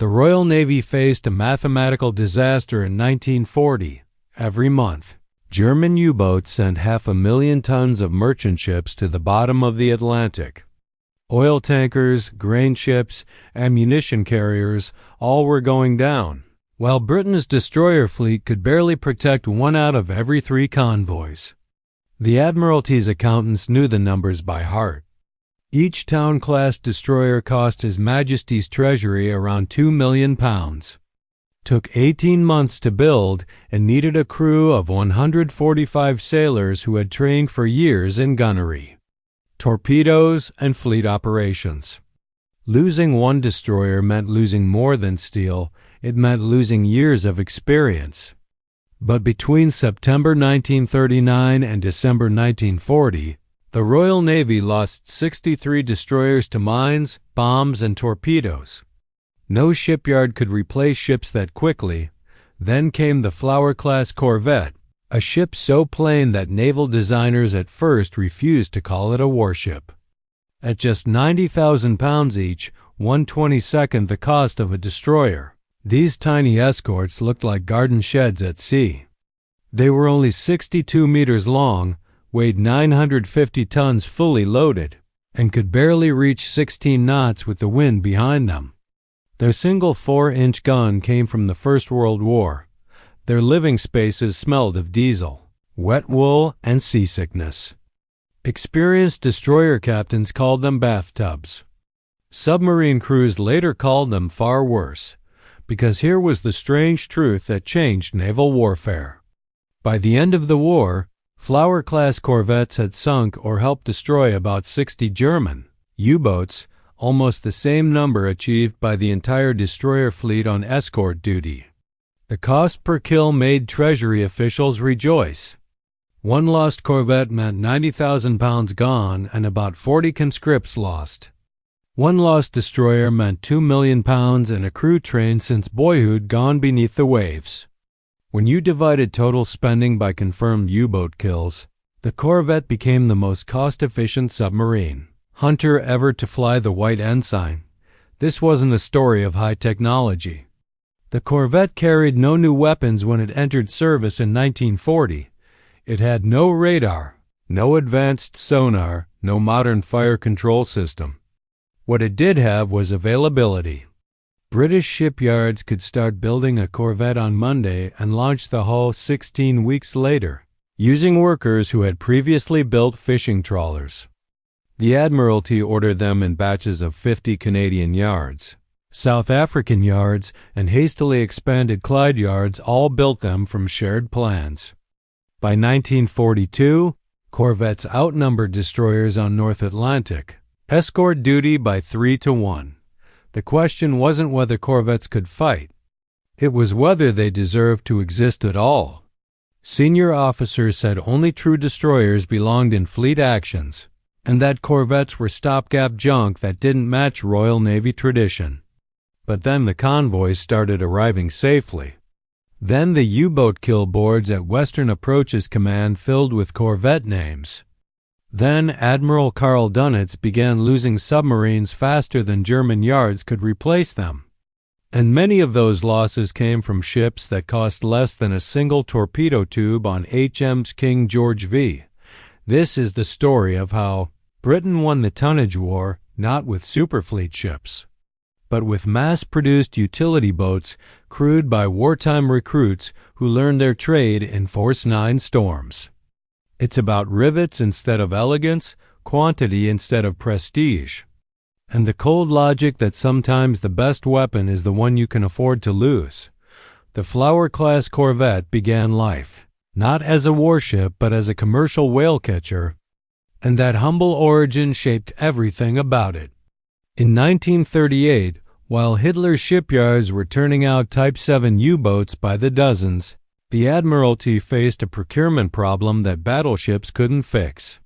The Royal Navy faced a mathematical disaster in 1940. Every month, German U-boats sent 500,000 tons of merchant ships to the bottom of the Atlantic. Oil tankers, grain ships, ammunition carriers, all were going down, while Britain's destroyer fleet could barely protect 1 out of every 3 convoys. The Admiralty's accountants knew the numbers by heart. Each Town-class destroyer cost His Majesty's Treasury around £2 million. Took 18 months to build and needed a crew of 145 sailors who had trained for years in gunnery, torpedoes, and fleet operations. Losing one destroyer meant losing more than steel. It meant losing years of experience. But between September 1939 and December 1940, the Royal Navy lost 63 destroyers to mines, bombs, and torpedoes. No shipyard could replace ships that quickly. Then came the Flower-class Corvette, a ship so plain that naval designers at first refused to call it a warship. At just £90,000 each, 1/22nd the cost of a destroyer, these tiny escorts looked like garden sheds at sea. They were only 62 meters long, weighed 950 tons fully loaded, and could barely reach 16 knots with the wind behind them. Their single 4-inch gun came from the First World War. Their living spaces smelled of diesel, wet wool, and seasickness. Experienced destroyer captains called them bathtubs. Submarine crews later called them far worse, because here was the strange truth that changed naval warfare. By the end of the war, Flower-class corvettes had sunk or helped destroy about 60 German U-boats, almost the same number achieved by the entire destroyer fleet on escort duty. The cost per kill made Treasury officials rejoice. One lost corvette meant £90,000 gone and about 40 conscripts lost. One lost destroyer meant £2 million and a crew trained since boyhood gone beneath the waves. When you divided total spending by confirmed U-boat kills, the Corvette became the most cost-efficient submarine hunter ever to fly the white ensign. This wasn't a story of high technology. The Corvette carried no new weapons when it entered service in 1940. It had no radar, no advanced sonar, no modern fire control system. What it did have was availability. British shipyards could start building a Corvette on Monday and launch the hull 16 weeks later, using workers who had previously built fishing trawlers. The Admiralty ordered them in batches of 50 Canadian yards. South African yards and hastily expanded Clyde yards all built them from shared plans. By 1942, corvettes outnumbered destroyers on North Atlantic, escort duty by 3-1. The question wasn't whether corvettes could fight. It was whether they deserved to exist at all. Senior officers said only true destroyers belonged in fleet actions, and that corvettes were stopgap junk that didn't match Royal Navy tradition. But then the convoys started arriving safely. Then the U-boat kill boards at Western Approaches Command filled with corvette names. Then Admiral Karl Dönitz began losing submarines faster than German yards could replace them. And many of those losses came from ships that cost less than a single torpedo tube on HMS King George V. This is the story of how Britain won the tonnage war not with superfleet ships, but with mass-produced utility boats crewed by wartime recruits who learned their trade in Force 9 storms. It's about rivets instead of elegance, quantity instead of prestige, and the cold logic that sometimes the best weapon is the one you can afford to lose. The Flower-class Corvette began life, not as a warship but as a commercial whale catcher, and that humble origin shaped everything about it. In 1938, while Hitler's shipyards were turning out Type 7 U-boats by the dozens, the Admiralty faced a procurement problem that battleships couldn't fix.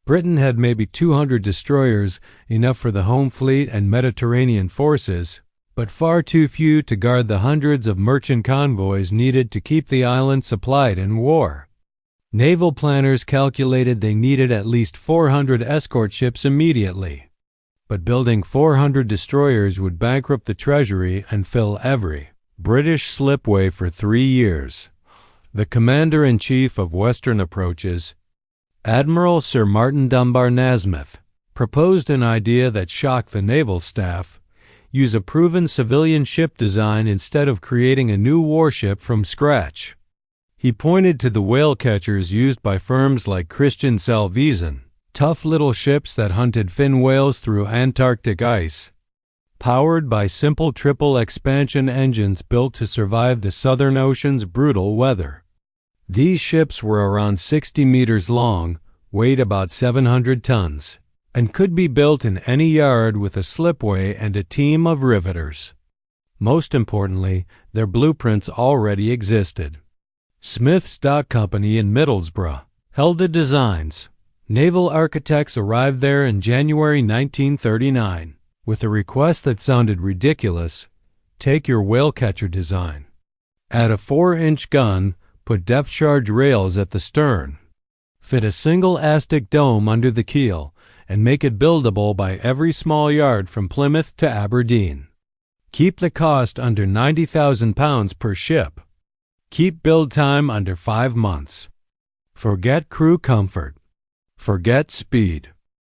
Britain had maybe 200 destroyers, enough for the home fleet and Mediterranean forces, but far too few to guard the hundreds of merchant convoys needed to keep the island supplied in war. Naval planners calculated they needed at least 400 escort ships immediately. but building 400 destroyers would bankrupt the Treasury and fill every British slipway for 3 years. The Commander-in-Chief of Western Approaches, Admiral Sir Martin Dunbar Nasmyth, proposed an idea that shocked the naval staff: use a proven civilian ship design instead of creating a new warship from scratch. He pointed to the whale catchers used by firms like Christian Salvesen, tough little ships that hunted fin whales through Antarctic ice, powered by simple triple expansion engines built to survive the Southern Ocean's brutal weather. These ships were around 60 meters long, weighed about 700 tons, and could be built in any yard with a slipway and a team of riveters. Most importantly, their blueprints already existed. Smith's Dock Company in Middlesbrough held the designs. Naval architects arrived there in January 1939 with a request that sounded ridiculous: take your whale catcher design. Add a 4-inch gun, put depth charge rails at the stern, fit a single Aztec dome under the keel, and make it buildable by every small yard from Plymouth to Aberdeen. Keep the cost under £90,000 per ship. Keep build time under 5 months. Forget crew comfort. Forget speed.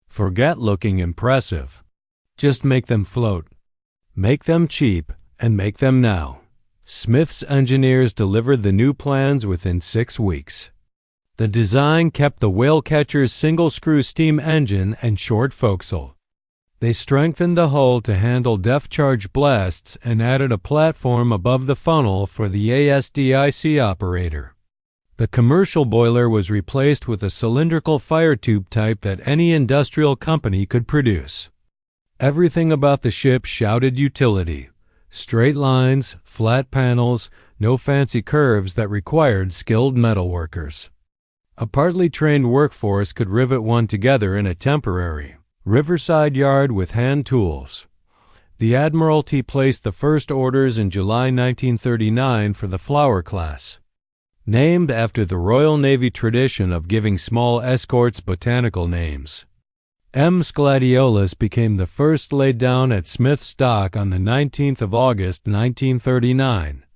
Forget looking impressive. Just make them float. Make them cheap, and make them now. Smith's engineers delivered the new plans within 6 weeks. The design kept the whale catcher's single-screw steam engine and short forecastle. They strengthened the hull to handle depth-charge blasts and added a platform above the funnel for the ASDIC operator. The commercial boiler was replaced with a cylindrical fire tube type that any industrial company could produce. Everything about the ship shouted utility: straight lines, flat panels, no fancy curves that required skilled metalworkers. A partly trained workforce could rivet one together in a temporary riverside yard with hand tools. The Admiralty placed the first orders in July 1939 for the Flower class. Named after the Royal Navy tradition of giving small escorts botanical names, M. gladiolus became the first laid down at Smith's Dock on the 19th of August 1939,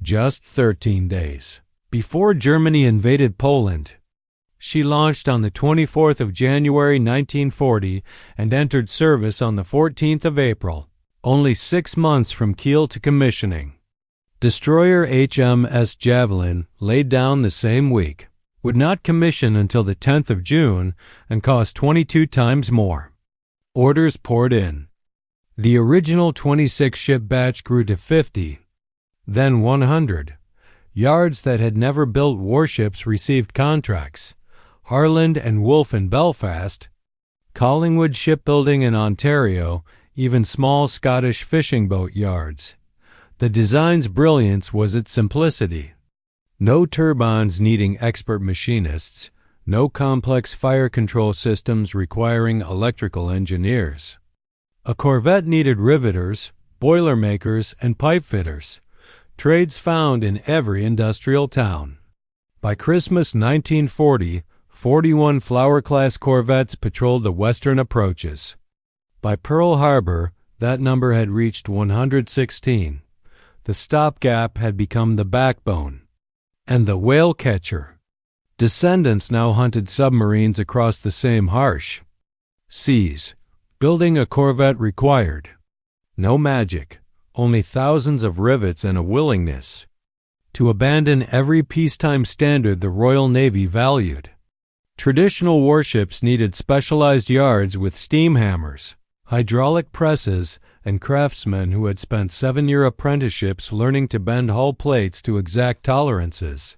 just 13 days before Germany invaded Poland. She launched on the 24th of January 1940 and entered service on the 14th of April, only 6 months from keel to commissioning. Destroyer HMS Javelin, laid down the same week, would not commission until the 10th of June and cost 22 times more. Orders poured in. The original 26-ship batch grew to 50, then 100. Yards that had never built warships received contracts: Harland and Wolff in Belfast, Collingwood Shipbuilding in Ontario, even small Scottish fishing boat yards. The design's brilliance was its simplicity. No turbines needing expert machinists, no complex fire control systems requiring electrical engineers. A corvette needed riveters, boiler makers, and pipe fitters, trades found in every industrial town. By Christmas 1940, 41 Flower-class corvettes patrolled the western approaches. By Pearl Harbor, that number had reached 116. The stopgap had become the backbone. And the whale catcher. Descendants now hunted submarines across the same harsh seas. Building a corvette required no magic, only thousands of rivets and a willingness to abandon every peacetime standard the Royal Navy valued. Traditional warships needed specialized yards with steam hammers, hydraulic presses, and craftsmen who had spent 7-year apprenticeships learning to bend hull plates to exact tolerances.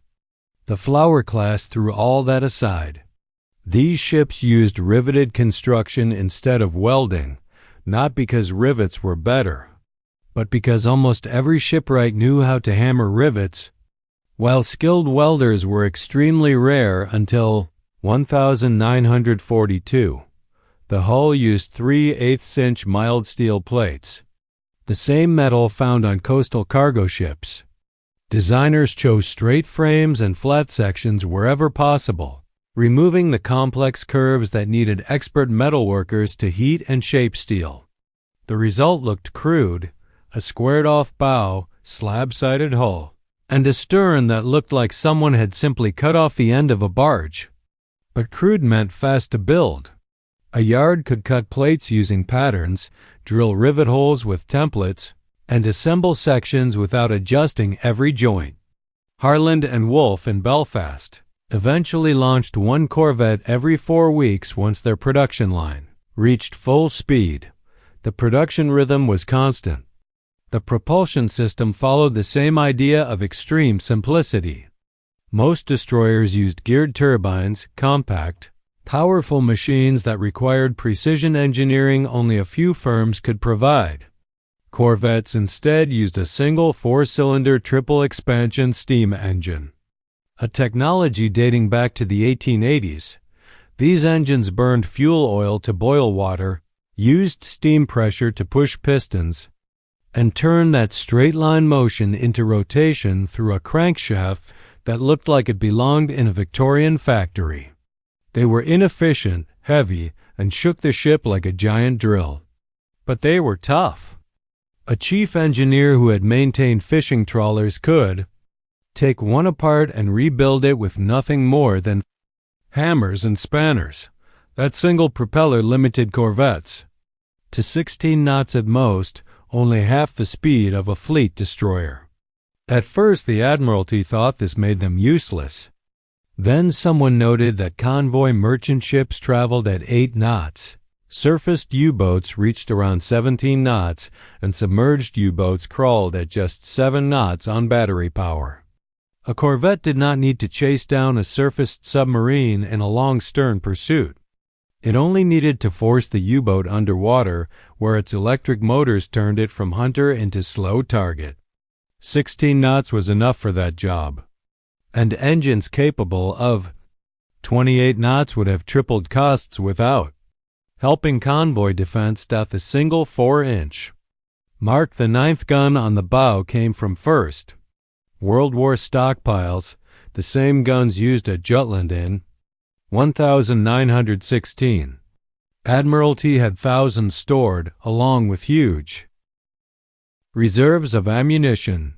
The Flower class threw all that aside. These ships used riveted construction instead of welding, not because rivets were better, but because almost every shipwright knew how to hammer rivets, while skilled welders were extremely rare until 1942. The hull used 3/8-inch mild steel plates, the same metal found on coastal cargo ships. Designers chose straight frames and flat sections wherever possible, removing the complex curves that needed expert metalworkers to heat and shape steel. The result looked crude: a squared-off bow, slab-sided hull, and a stern that looked like someone had simply cut off the end of a barge. But crude meant fast to build. A yard could cut plates using patterns, drill rivet holes with templates, and assemble sections without adjusting every joint. Harland and Wolff in Belfast eventually launched one Corvette every 4 weeks once their production line reached full speed. The production rhythm was constant. The propulsion system followed the same idea of extreme simplicity. Most destroyers used geared turbines, compact, powerful machines that required precision engineering only a few firms could provide. Corvettes instead used a single 4-cylinder triple expansion steam engine, a technology dating back to the 1880s. These engines burned fuel oil to boil water, used steam pressure to push pistons, and turned that straight-line motion into rotation through a crankshaft that looked like it belonged in a Victorian factory. They were inefficient, heavy, and shook the ship like a giant drill. But they were tough. A chief engineer who had maintained fishing trawlers could take one apart and rebuild it with nothing more than hammers and spanners. That single propeller limited corvettes to 16 knots at most, only half the speed of a fleet destroyer. At first, the Admiralty thought this made them useless. Then someone noted that convoy merchant ships traveled at 8 knots. Surfaced U-boats reached around 17 knots, and submerged U-boats crawled at just 7 knots on battery power. A corvette did not need to chase down a surfaced submarine in a long stern pursuit. It only needed to force the U-boat underwater, where its electric motors turned it from hunter into slow target. 16 knots was enough for that job. And engines capable of 28 knots would have tripled costs without helping convoy defense. The single 4-inch Mark the 9th gun on the bow came from First World War stockpiles, the same guns used at Jutland in 1916. Admiralty had thousands stored, along with huge reserves of ammunition.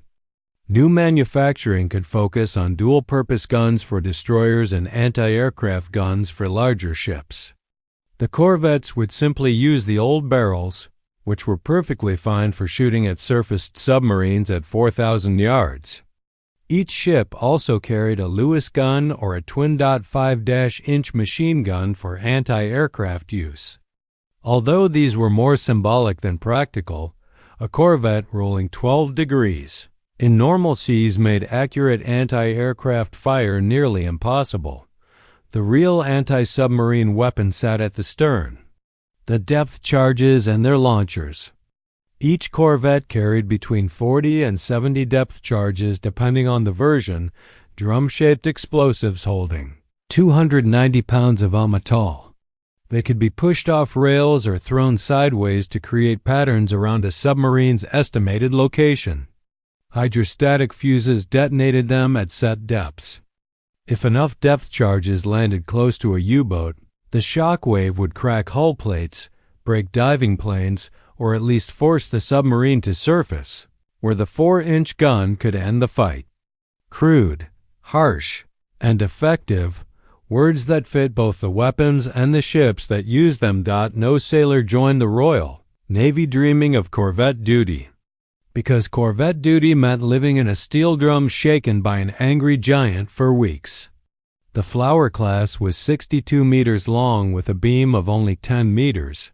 New manufacturing could focus on dual-purpose guns for destroyers and anti-aircraft guns for larger ships. The corvettes would simply use the old barrels, which were perfectly fine for shooting at surfaced submarines at 4,000 yards. Each ship also carried a Lewis gun or a twin-5-inch machine gun for anti-aircraft use. Although these were more symbolic than practical, a corvette rolling 12 degrees in normal seas made accurate anti-aircraft fire nearly impossible. The real anti-submarine weapon sat at the stern: the depth charges and their launchers. Each corvette carried between 40 and 70 depth charges depending on the version, drum-shaped explosives holding 290 pounds of amatol. They could be pushed off rails or thrown sideways to create patterns around a submarine's estimated location. Hydrostatic fuses detonated them at set depths. If enough depth charges landed close to a U-boat, the shock wave would crack hull plates, break diving planes, or at least force the submarine to surface, where the 4-inch gun could end the fight. Crude, harsh, and effective, words that fit both the weapons and the ships that used them. No sailor joined the Royal Navy dreaming of corvette duty, because corvette duty meant living in a steel drum shaken by an angry giant for weeks. The Flower class was 62 meters long with a beam of only 10 meters,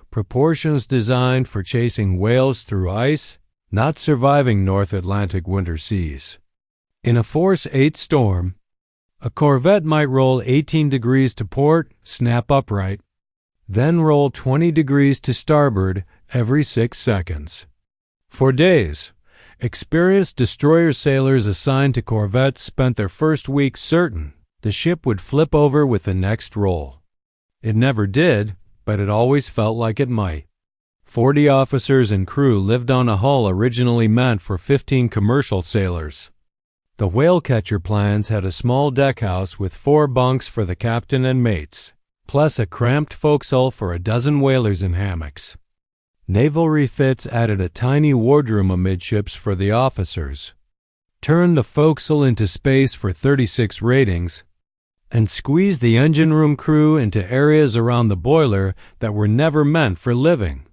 proportions designed for chasing whales through ice, not surviving North Atlantic winter seas. In a force 8 storm, a corvette might roll 18 degrees to port, snap upright, then roll 20 degrees to starboard every 6 seconds. For days, experienced destroyer sailors assigned to corvettes spent their first week certain the ship would flip over with the next roll. It never did, but it always felt like it might. 40 officers and crew lived on a hull originally meant for 15 commercial sailors. The whale catcher plans had a small deckhouse with 4 bunks for the captain and mates, plus a cramped forecastle for a dozen whalers in hammocks. Naval refits added a tiny wardroom amidships for the officers, turned the forecastle into space for 36 ratings, and squeezed the engine room crew into areas around the boiler that were never meant for living.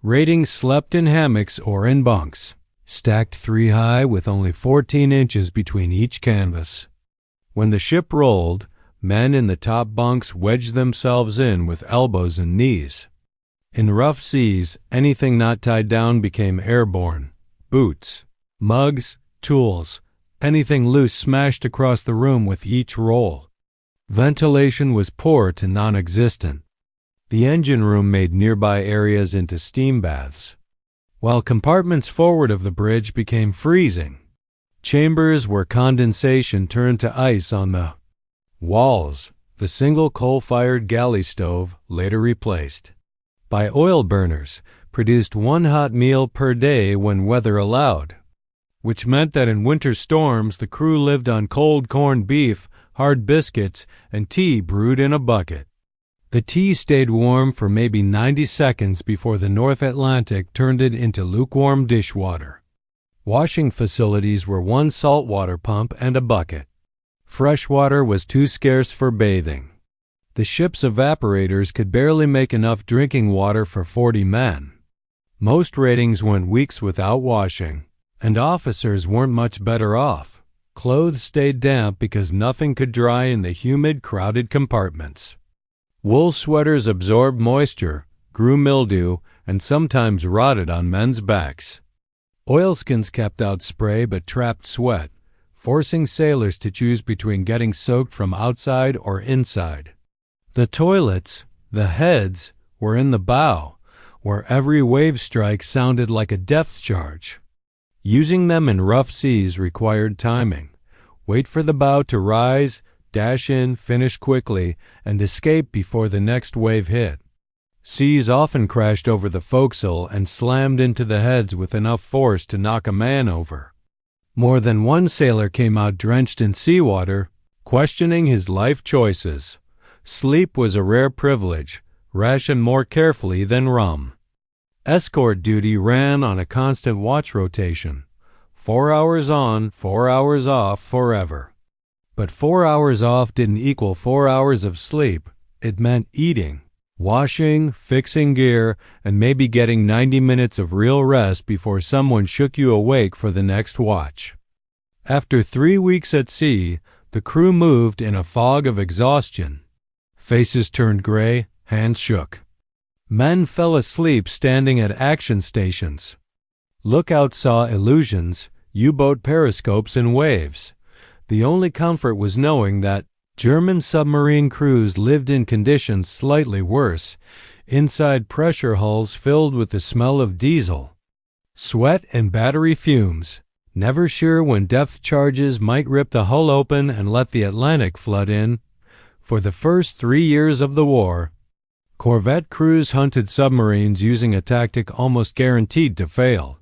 Ratings slept in hammocks or in bunks, stacked 3 high with only 14 inches between each canvas. When the ship rolled, men in the top bunks wedged themselves in with elbows and knees. In rough seas, anything not tied down became airborne. Boots, mugs, tools, anything loose smashed across the room with each roll. Ventilation was poor to non-existent. The engine room made nearby areas into steam baths, while compartments forward of the bridge became freezing. Chambers where condensation turned to ice on the walls. The single coal-fired galley stove, later replaced by oil burners, produced 1 hot meal per day when weather allowed, which meant that in winter storms the crew lived on cold corned beef, hard biscuits, and tea brewed in a bucket. The tea stayed warm for maybe 90 seconds before the North Atlantic turned it into lukewarm dishwater. Washing facilities were 1 saltwater pump and a bucket. Fresh water was too scarce for bathing. The ship's evaporators could barely make enough drinking water for 40 men. Most ratings went weeks without washing, and officers weren't much better off. Clothes stayed damp because nothing could dry in the humid, crowded compartments. Wool sweaters absorbed moisture, grew mildew, and sometimes rotted on men's backs. Oilskins kept out spray but trapped sweat, forcing sailors to choose between getting soaked from outside or inside. The toilets, the heads, were in the bow, where every wave strike sounded like a depth charge. Using them in rough seas required timing. Wait for the bow to rise, dash in, finish quickly, and escape before the next wave hit. Seas often crashed over the forecastle and slammed into the heads with enough force to knock a man over. More than one sailor came out drenched in seawater, questioning his life choices. Sleep was a rare privilege, rationed more carefully than rum. Escort duty ran on a constant watch rotation. 4 hours on, 4 hours off forever. But 4 hours off didn't equal 4 hours of sleep. It meant eating, washing, fixing gear, and maybe getting 90 minutes of real rest before someone shook you awake for the next watch. After 3 weeks at sea, the crew moved in a fog of exhaustion. Faces turned gray, hands shook. Men fell asleep standing at action stations. Lookouts saw illusions, U-boat periscopes, and waves. The only comfort was knowing that German submarine crews lived in conditions slightly worse, inside pressure hulls filled with the smell of diesel, sweat, and battery fumes, never sure when depth charges might rip the hull open and let the Atlantic flood in. For the first 3 years of the war, Corvette crews hunted submarines using a tactic almost guaranteed to fail.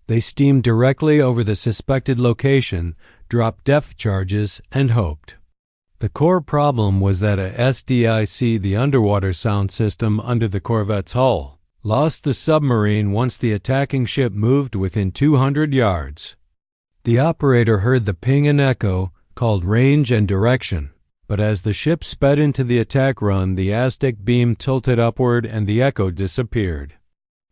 They steamed directly over the suspected location, dropped depth charges, and hoped. The core problem was that a SDIC, the underwater sound system under the Corvette's hull, lost the submarine once the attacking ship moved within 200 yards. The operator heard the ping and echo, called range and direction, but as the ship sped into the attack run, the Aztec beam tilted upward and the echo disappeared.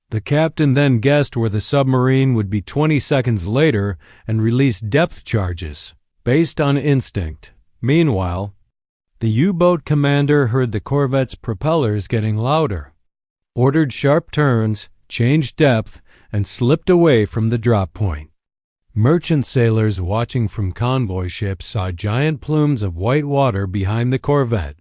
The captain then guessed where the submarine would be 20 seconds later and released depth charges, based on instinct. Meanwhile, the U-boat commander heard the Corvette's propellers getting louder, ordered sharp turns, changed depth, and slipped away from the drop point. Merchant sailors watching from convoy ships saw giant plumes of white water behind the Corvette,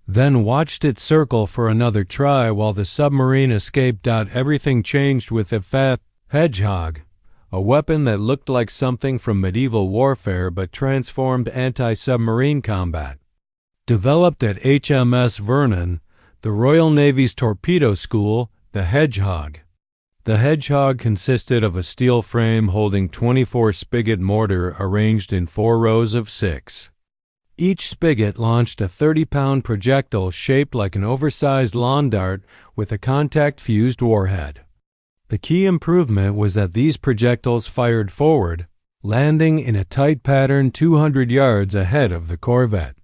then watched it circle for another try while the submarine escaped. Everything changed with the Hedgehog, a weapon that looked like something from medieval warfare but transformed anti-submarine combat. Developed at HMS Vernon, the Royal Navy's torpedo school, the Hedgehog The Hedgehog consisted of a steel frame holding 24 spigot mortar arranged in 4 rows of 6. Each spigot launched a 30-pound projectile shaped like an oversized lawn dart with a contact-fused warhead. The key improvement was that these projectiles fired forward, landing in a tight pattern 200 yards ahead of the Corvette.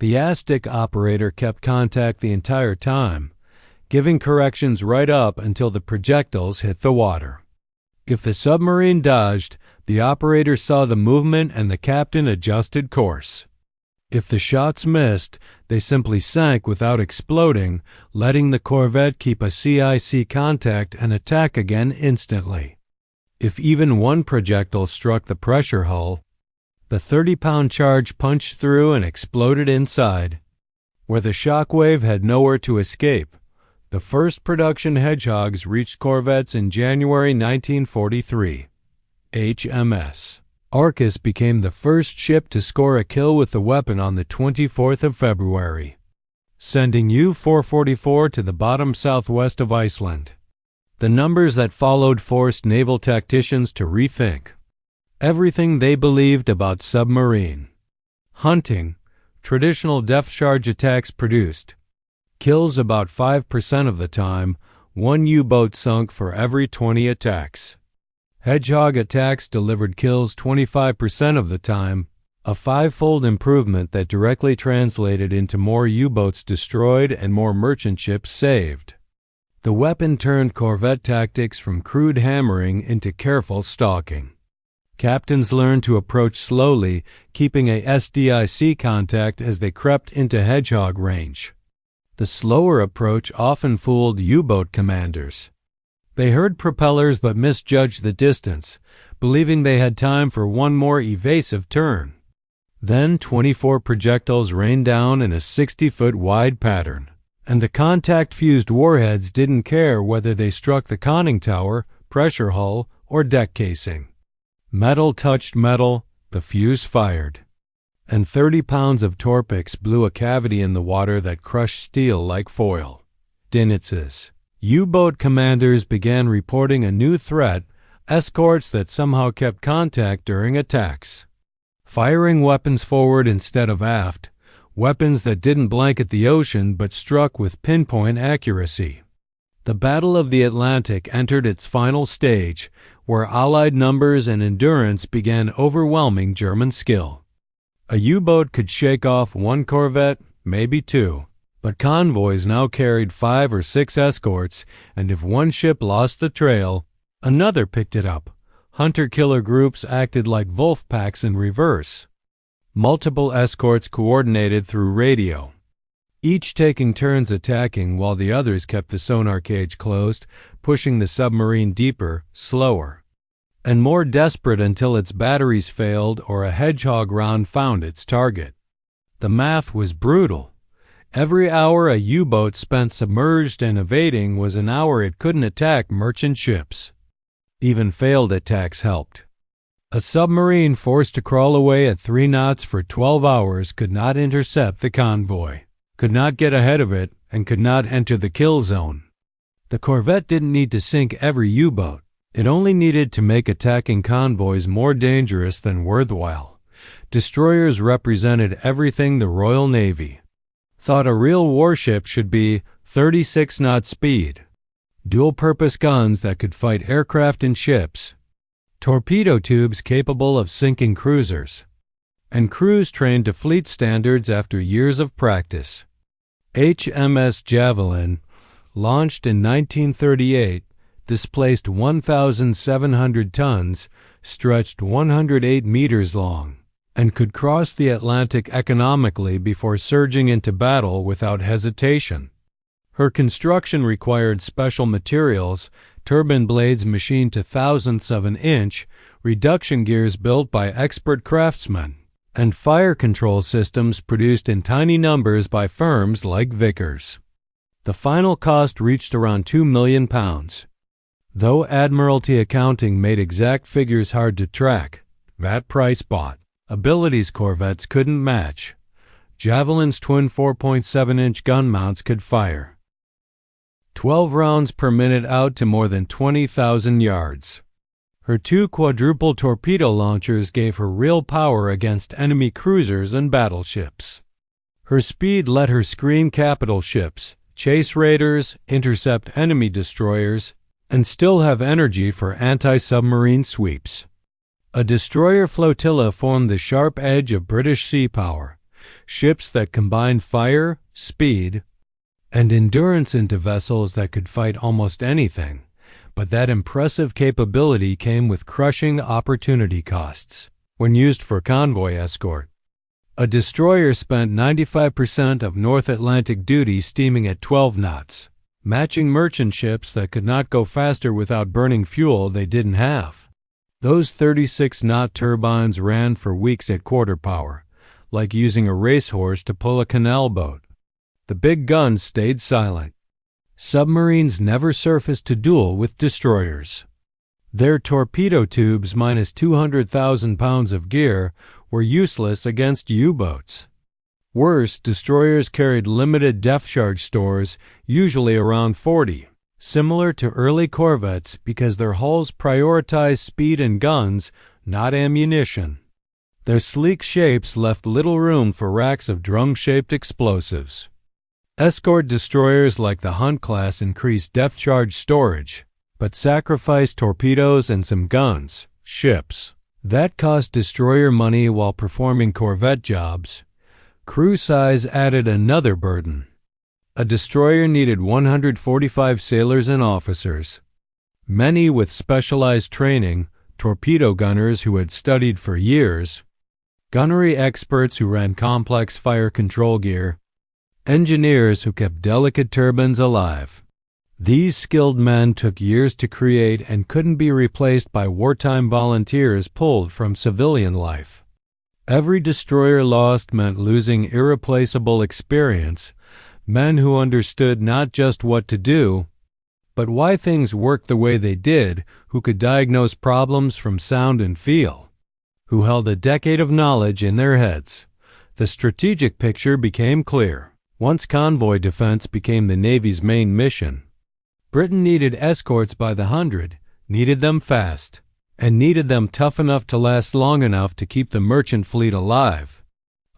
The ASTIC operator kept contact the entire time, giving corrections right up until the projectiles hit the water. If the submarine dodged, the operator saw the movement and the captain adjusted course. If the shots missed, they simply sank without exploding, letting the Corvette keep a CIC contact and attack again instantly. If even one projectile struck the pressure hull, the 30-pound charge punched through and exploded inside. Where the shock wave had nowhere to escape, the first production Hedgehogs reached Corvettes in January 1943. HMS Arcus became the first ship to score a kill with the weapon on the 24th of February, sending U-444 to the bottom southwest of Iceland. The numbers that followed forced naval tacticians to rethink everything they believed about submarine hunting. Traditional depth charge attacks produced kills about 5% of the time, 1 U-boat sunk for every 20 attacks. Hedgehog attacks delivered kills 25% of the time, a 5-fold improvement that directly translated into more U-boats destroyed and more merchant ships saved. The weapon turned Corvette tactics from crude hammering into careful stalking. Captains learned to approach slowly, keeping a SDIC contact as they crept into Hedgehog range. The slower approach often fooled U-boat commanders. They heard propellers but misjudged the distance, believing they had time for one more evasive turn. Then 24 projectiles rained down in a 60-foot wide pattern, and the contact-fused warheads didn't care whether they struck the conning tower, pressure hull, or deck casing. Metal touched metal, the fuse fired, and 30 pounds of torpex blew a cavity in the water that crushed steel like foil. Dinitzes. U-boat commanders began reporting a new threat, escorts that somehow kept contact during attacks. Firing weapons forward instead of aft, weapons that didn't blanket the ocean but struck with pinpoint accuracy. The Battle of the Atlantic entered its final stage, where Allied numbers and endurance began overwhelming German skill. A U-boat could shake off 1 corvette, maybe 2. But convoys now carried 5 or 6 escorts, and if one ship lost the trail, another picked it up. Hunter-killer groups acted like wolf packs in reverse. Multiple escorts coordinated through radio, each taking turns attacking while the others kept the sonar cage closed, pushing the submarine deeper, slower, and more desperate until its batteries failed or a Hedgehog round found its target. The math was brutal. Every hour a U-boat spent submerged and evading was an hour it couldn't attack merchant ships. Even failed attacks helped. A submarine forced to crawl away at 3 knots for 12 hours could not intercept the convoy, could not get ahead of it, and could not enter the kill zone. The Corvette didn't need to sink every U-boat. It only needed to make attacking convoys more dangerous than worthwhile. Destroyers represented everything the Royal Navy thought a real warship should be: 36-knot speed, dual-purpose guns that could fight aircraft and ships, torpedo tubes capable of sinking cruisers, and crews trained to fleet standards after years of practice. HMS Javelin, launched in 1938, displaced 1,700 tons, stretched 108 meters long, and could cross the Atlantic economically before surging into battle without hesitation. Her construction required special materials, turbine blades machined to thousandths of an inch, reduction gears built by expert craftsmen, and fire control systems produced in tiny numbers by firms like Vickers. The final cost reached around £2 million. Though Admiralty accounting made exact figures hard to track, that price bought abilities corvettes couldn't match. Javelin's twin 4.7-inch gun mounts could fire 12 rounds per minute out to more than 20,000 yards. Her 2 quadruple torpedo launchers gave her real power against enemy cruisers and battleships. Her speed let her screen capital ships, chase raiders, intercept enemy destroyers, and still have energy for anti-submarine sweeps. A destroyer flotilla formed the sharp edge of British sea power, ships that combined fire, speed, and endurance into vessels that could fight almost anything, but that impressive capability came with crushing opportunity costs when used for convoy escort. A destroyer spent 95% of North Atlantic duty steaming at 12 knots, matching merchant ships that could not go faster without burning fuel they didn't have. Those 36-knot turbines ran for weeks at quarter power, like using a racehorse to pull a canal boat. The big guns stayed silent. Submarines never surfaced to duel with destroyers. Their torpedo tubes minus 200,000 pounds of gear were useless against U-boats. Worse, destroyers carried limited depth charge stores, usually around 40, similar to early corvettes because their hulls prioritized speed and guns, not ammunition. Their sleek shapes left little room for racks of drum-shaped explosives. Escort destroyers like the Hunt class increased depth charge storage, but sacrificed torpedoes and some guns, ships. That cost destroyer money while performing corvette jobs. Crew size added another burden. A destroyer needed 145 sailors and officers, many with specialized training, torpedo gunners who had studied for years, gunnery experts who ran complex fire control gear, engineers who kept delicate turbines alive. These skilled men took years to create and couldn't be replaced by wartime volunteers pulled from civilian life. Every destroyer lost meant losing irreplaceable experience, men who understood not just what to do, but why things worked the way they did, who could diagnose problems from sound and feel, who held a decade of knowledge in their heads. The strategic picture became clear. Once convoy defense became the Navy's main mission, Britain needed escorts by the hundred, needed them fast, and needed them tough enough to last long enough to keep the merchant fleet alive.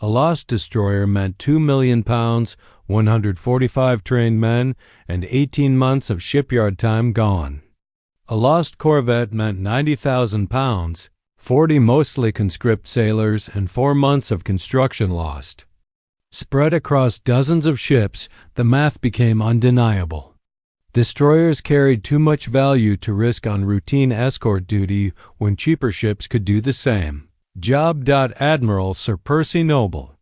A lost destroyer meant £2 million, 145 trained men, and 18 months of shipyard time gone. A lost corvette meant £90,000, 40 mostly conscript sailors, and 4 months of construction lost. Spread across dozens of ships, the math became undeniable. Destroyers carried too much value to risk on routine escort duty when cheaper ships could do the same. Job. Admiral Sir Percy Noble,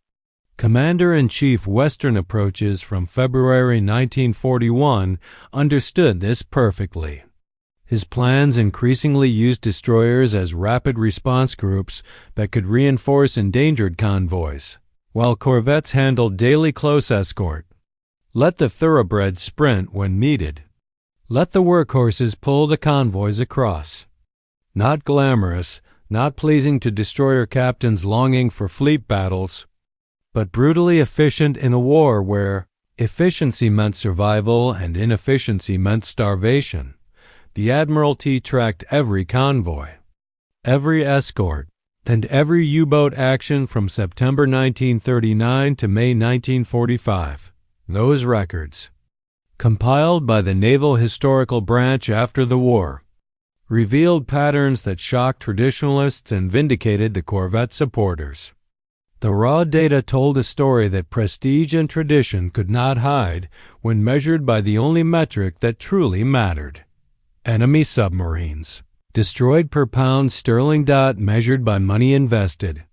Commander-in-Chief Western Approaches from February 1941, understood this perfectly. His plans increasingly used destroyers as rapid response groups that could reinforce endangered convoys, while corvettes handled daily close escort. Let the thoroughbreds sprint when needed. Let the workhorses pull the convoys across. Not glamorous, not pleasing to destroyer captains longing for fleet battles, but brutally efficient in a war where efficiency meant survival and inefficiency meant starvation. The Admiralty tracked every convoy, every escort, and every U-boat action from September 1939 to May 1945. Those records, compiled by the Naval Historical Branch after the war, revealed patterns that shocked traditionalists and vindicated the corvette supporters. The raw data told a story that prestige and tradition could not hide when measured by the only metric that truly mattered: enemy submarines, destroyed per pound sterling. Measured by money invested.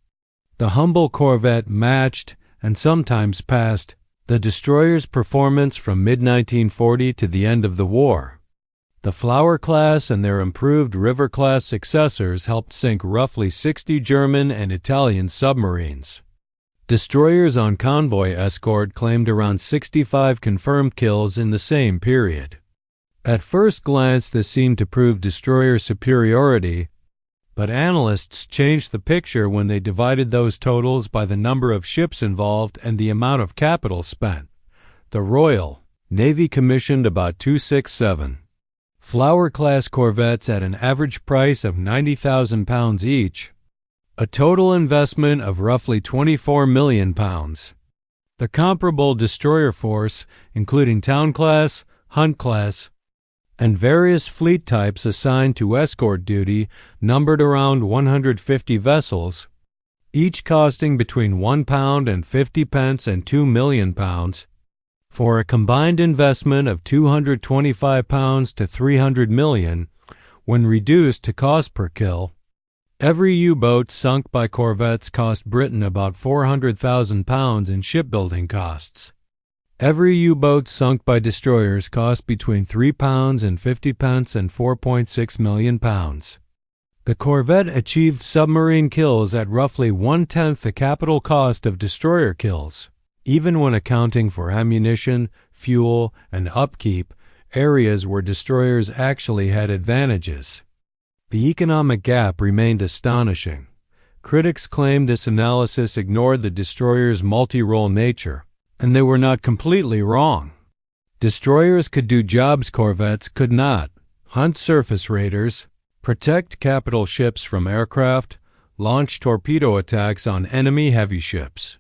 The humble corvette matched, and sometimes passed, the destroyer's performance from mid-1940 to the end of the war. The Flower class and their improved River class successors helped sink roughly 60 German and Italian submarines. Destroyers on convoy escort claimed around 65 confirmed kills in the same period. At first glance, this seemed to prove destroyer superiority, but analysts changed the picture when they divided those totals by the number of ships involved and the amount of capital spent. The Royal Navy commissioned about 267 Flower-class corvettes at an average price of £90,000 each, a total investment of roughly £24 million. The comparable destroyer force, including Town class, Hunt class, and various fleet types assigned to escort duty, numbered around 150 vessels, each costing between £1 and 50 pence and £2 million, for a combined investment of £225 to £300 million. When reduced to cost per kill, every U-boat sunk by corvettes cost Britain about £400,000 in shipbuilding costs. Every U-boat sunk by destroyers cost between £3 and 50 pence and £4.6 million. The Corvette achieved submarine kills at roughly one-tenth the capital cost of destroyer kills. Even when accounting for ammunition, fuel, and upkeep, areas where destroyers actually had advantages. The economic gap remained astonishing. Critics claimed this analysis ignored the destroyer's multi-role nature, and they were not completely wrong. Destroyers could do jobs corvettes could not: hunt surface raiders, protect capital ships from aircraft, launch torpedo attacks on enemy heavy ships.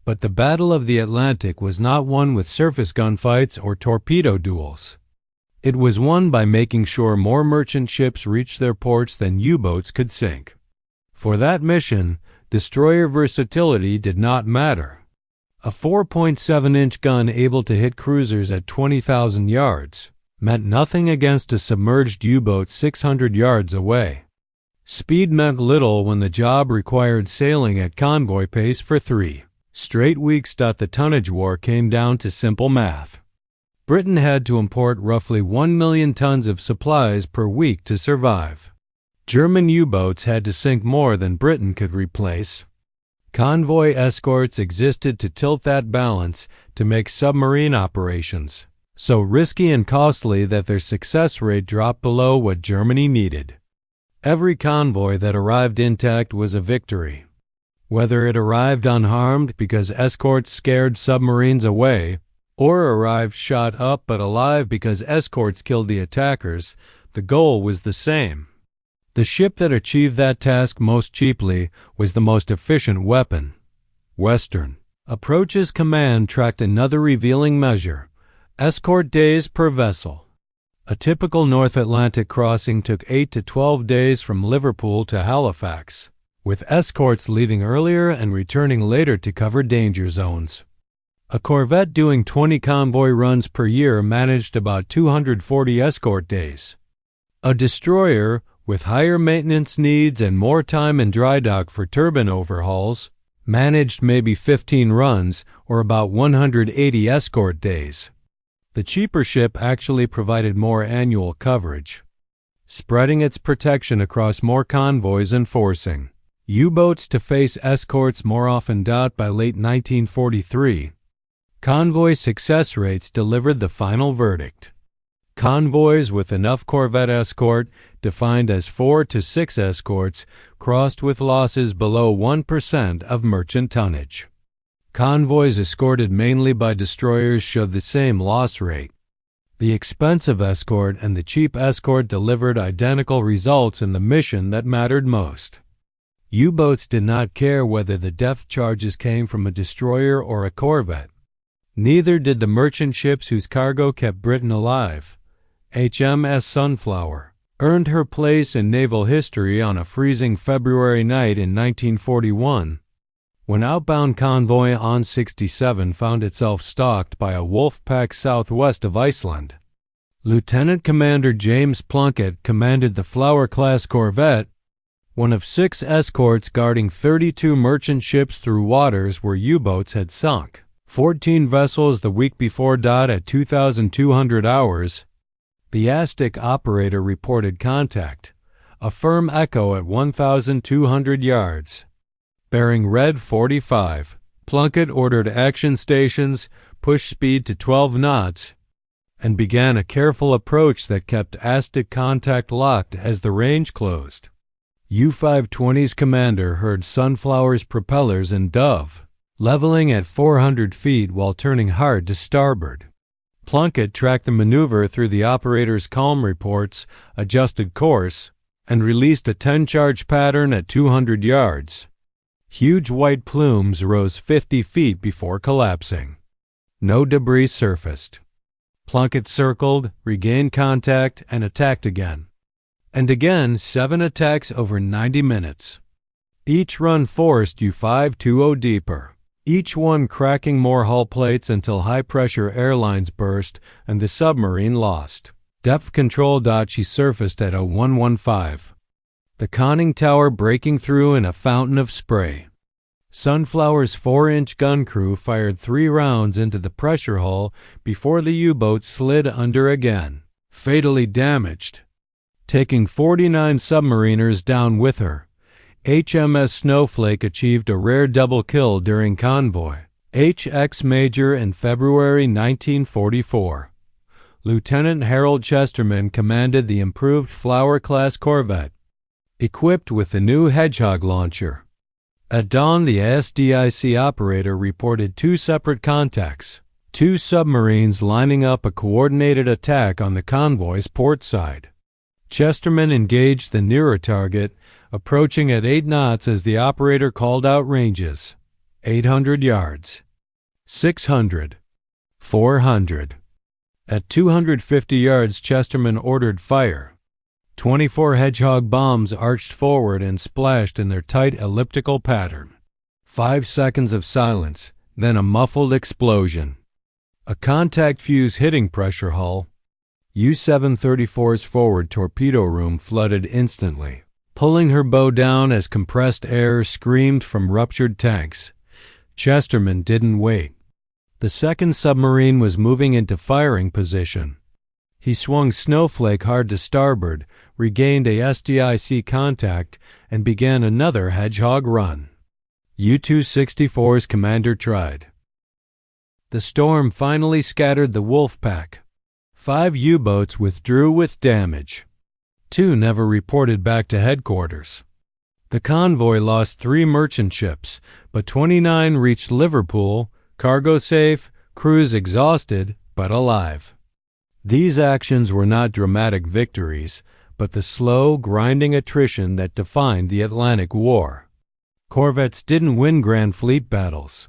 But the Battle of the Atlantic was not won with surface gunfights or torpedo duels. It was won by making sure more merchant ships reached their ports than U-boats could sink. For that mission, destroyer versatility did not matter. A 4.7-inch gun able to hit cruisers at 20,000 yards meant nothing against a submerged U-boat 600 yards away. Speed meant little when the job required sailing at convoy pace for 3 straight weeks. The tonnage war came down to simple math. Britain had to import roughly 1 million tons of supplies per week to survive. German U-boats had to sink more than Britain could replace. Convoy escorts existed to tilt that balance, to make submarine operations so risky and costly that their success rate dropped below what Germany needed. Every convoy that arrived intact was a victory. Whether it arrived unharmed because escorts scared submarines away, or arrived shot up but alive because escorts killed the attackers, the goal was the same. The ship that achieved that task most cheaply was the most efficient weapon. Western Approaches Command tracked another revealing measure: escort days per vessel. A typical North Atlantic crossing took 8 to 12 days from Liverpool to Halifax, with escorts leaving earlier and returning later to cover danger zones. A corvette doing 20 convoy runs per year managed about 240 escort days. A destroyer, with higher maintenance needs and more time in dry dock for turbine overhauls, managed maybe 15 runs, or about 180 escort days. The cheaper ship actually provided more annual coverage, spreading its protection across more convoys and forcing U-boats to face escorts more often. By late 1943, convoy success rates delivered the final verdict. Convoys with enough corvette escort, defined as 4 to 6 escorts, crossed with losses below 1% of merchant tonnage. Convoys escorted mainly by destroyers showed the same loss rate. The expensive escort and the cheap escort delivered identical results in the mission that mattered most. U-boats did not care whether the depth charges came from a destroyer or a corvette. Neither did the merchant ships whose cargo kept Britain alive. HMS Sunflower earned her place in naval history on a freezing February night in 1941, when outbound convoy on 67 found itself stalked by a wolf pack southwest of Iceland. Lieutenant Commander James Plunkett commanded the Flower-class corvette, one of 6 escorts guarding 32 merchant ships through waters where U-boats had sunk 14 vessels the week before. At 2,200 hours, the Aztec operator reported contact, a firm echo at 1,200 yards. Bearing red 45, Plunkett ordered action stations, pushed speed to 12 knots, and began a careful approach that kept Aztec contact locked as the range closed. U-520's commander heard Sunflower's propellers in Dove, leveling at 400 feet while turning hard to starboard. Plunkett tracked the maneuver through the operator's calm reports, adjusted course, and released a 10-charge pattern at 200 yards. Huge white plumes rose 50 feet before collapsing. No debris surfaced. Plunkett circled, regained contact, and attacked again. And again, 7 attacks over 90 minutes. Each run forced U-520 deeper, each one cracking more hull plates until high-pressure air lines burst and the submarine lost. Depth control. She surfaced at 0115. The conning tower breaking through in a fountain of spray. Sunflower's 4-inch gun crew fired 3 rounds into the pressure hull before the U-boat slid under again, fatally damaged, taking 49 submariners down with her. HMS Snowflake achieved a rare double kill during convoy. HX Major in February 1944. Lieutenant Harold Chesterman commanded the improved Flower-class corvette, equipped with the new Hedgehog launcher. At dawn, the SDIC operator reported 2 separate contacts, 2 submarines lining up a coordinated attack on the convoy's port side. Chesterman engaged the nearer target, approaching at 8 knots as the operator called out ranges: 800 yards, 600, 400. At 250 yards, Chesterman ordered fire. 24 Hedgehog bombs arched forward and splashed in their tight elliptical pattern. 5 seconds of silence, then a muffled explosion. A contact fuse hitting pressure hull. U-734's forward torpedo room flooded instantly, pulling her bow down as compressed air screamed from ruptured tanks. Chesterman didn't wait. The second submarine was moving into firing position. He swung Snowflake hard to starboard, regained a SDIC contact, and began another Hedgehog run. U-264's commander tried. The storm finally scattered the wolf pack. 5 U-boats withdrew with damage. 2 never reported back to headquarters. The convoy lost 3 merchant ships, but 29 reached Liverpool, cargo safe, crews exhausted, but alive. These actions were not dramatic victories, but the slow, grinding attrition that defined the Atlantic War. Corvettes didn't win grand fleet battles.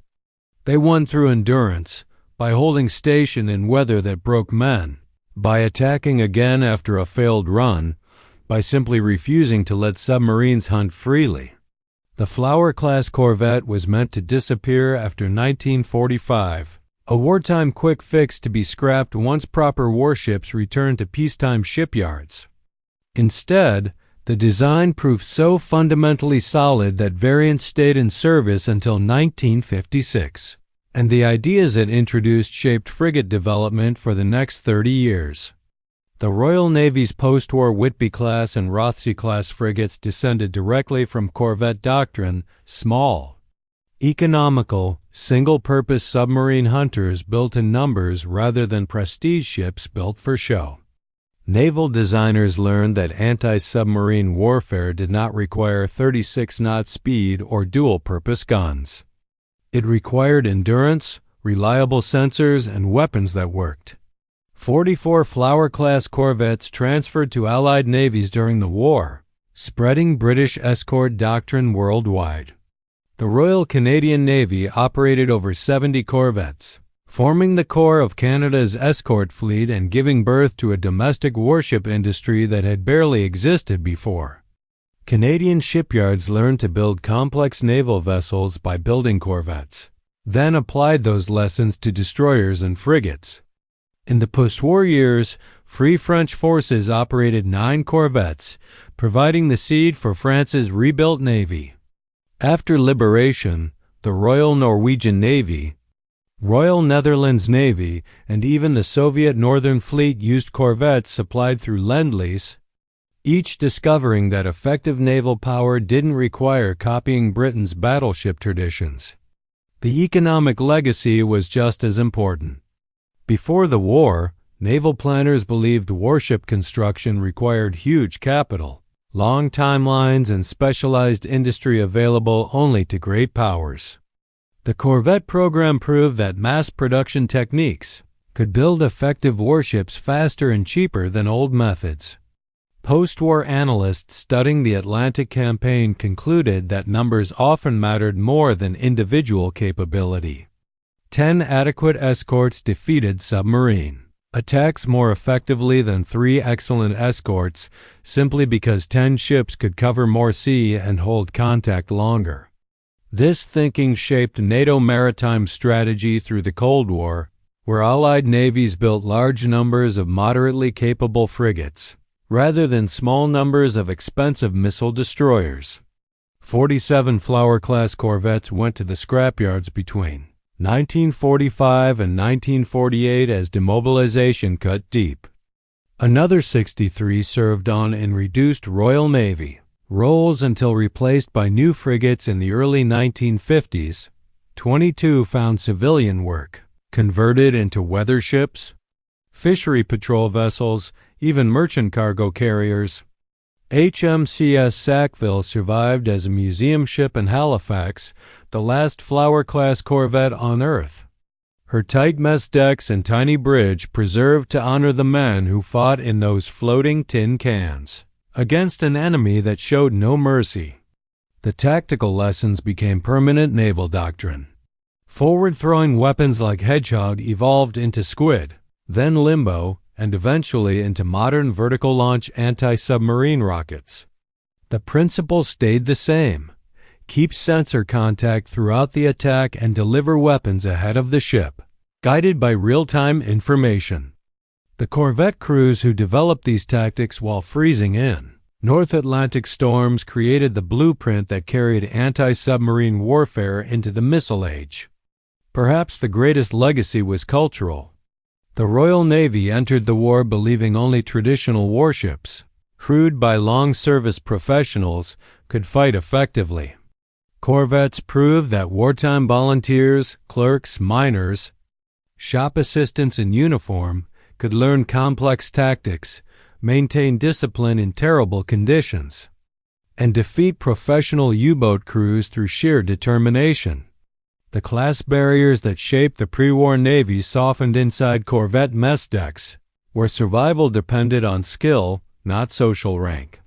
They won through endurance, by holding station in weather that broke men, by attacking again after a failed run, by simply refusing to let submarines hunt freely. The Flower-class corvette was meant to disappear after 1945, a wartime quick fix to be scrapped once proper warships returned to peacetime shipyards. Instead, the design proved so fundamentally solid that variants stayed in service until 1956, and the ideas it introduced shaped frigate development for the next 30 years. The Royal Navy's post-war Whitby-class and Rothsey-class frigates descended directly from Corvette doctrine: small, economical, single-purpose submarine hunters built in numbers rather than prestige ships built for show. Naval designers learned that anti-submarine warfare did not require 36-knot speed or dual-purpose guns. It required endurance, reliable sensors, and weapons that worked. 44 Flower-class corvettes transferred to Allied navies during the war, spreading British escort doctrine worldwide. The Royal Canadian Navy operated over 70 corvettes, forming the core of Canada's escort fleet and giving birth to a domestic warship industry that had barely existed before. Canadian shipyards learned to build complex naval vessels by building corvettes, then applied those lessons to destroyers and frigates. In the post-war years, Free French forces operated 9 corvettes, providing the seed for France's rebuilt navy. After liberation, the Royal Norwegian Navy, Royal Netherlands Navy, and even the Soviet Northern Fleet used corvettes supplied through Lend-Lease, each discovering that effective naval power didn't require copying Britain's battleship traditions. The economic legacy was just as important. Before the war, naval planners believed warship construction required huge capital, long timelines, and specialized industry available only to great powers. The Corvette program proved that mass production techniques, could build effective warships faster and cheaper than old methods. Post-war analysts studying the Atlantic campaign concluded that numbers often mattered more than individual capability. 10 adequate escorts defeated submarine attacks more effectively than 3 excellent escorts, simply because 10 ships could cover more sea and hold contact longer. This thinking shaped NATO maritime strategy through the Cold War, where Allied navies built large numbers of moderately capable frigates, rather than small numbers of expensive missile destroyers. 47 Flower-class corvettes went to the scrapyards between 1945 and 1948 as demobilization cut deep. Another 63 served on in reduced Royal Navy roles until replaced by new frigates in the early 1950s. 22 found civilian work, converted into weather ships, fishery patrol vessels, even merchant cargo carriers. HMCS Sackville survived as a museum ship in Halifax, the last Flower-class corvette on Earth. Her tight mess decks and tiny bridge preserved to honor the men who fought in those floating tin cans against an enemy that showed no mercy. The tactical lessons became permanent naval doctrine. Forward-throwing weapons like Hedgehog evolved into Squid, then Limbo, and eventually into modern vertical-launch anti-submarine rockets. The principle stayed the same: keep sensor contact throughout the attack and deliver weapons ahead of the ship, guided by real-time information. The corvette crews who developed these tactics while freezing in North Atlantic storms created the blueprint that carried anti-submarine warfare into the missile age. Perhaps the greatest legacy was cultural. The Royal Navy entered the war believing only traditional warships, crewed by long-service professionals, could fight effectively. Corvettes proved that wartime volunteers, clerks, miners, shop assistants in uniform could learn complex tactics, maintain discipline in terrible conditions, and defeat professional U-boat crews through sheer determination. The class barriers that shaped the pre-war Navy softened inside corvette mess decks, where survival depended on skill, not social rank.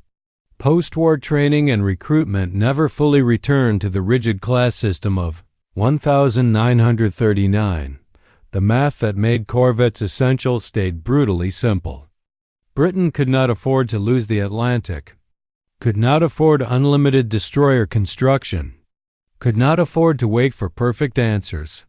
Post-war training and recruitment never fully returned to the rigid class system of 1939. The math that made corvettes essential stayed brutally simple. Britain could not afford to lose the Atlantic, could not afford unlimited destroyer construction, could not afford to wait for perfect answers.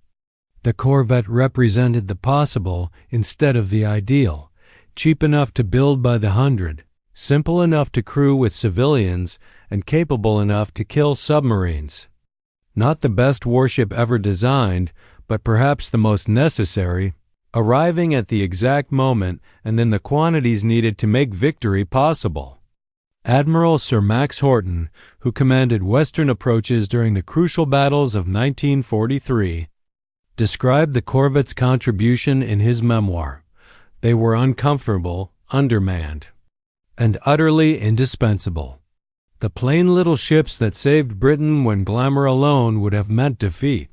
The corvette represented the possible instead of the ideal, cheap enough to build by the hundred, simple enough to crew with civilians, and capable enough to kill submarines. Not the best warship ever designed, but perhaps the most necessary, arriving at the exact moment and in the quantities needed to make victory possible. Admiral Sir Max Horton, who commanded Western approaches during the crucial battles of 1943, described the corvette's contribution in his memoir. They were uncomfortable, undermanned, and utterly indispensable. The plain little ships that saved Britain when glamour alone would have meant defeat.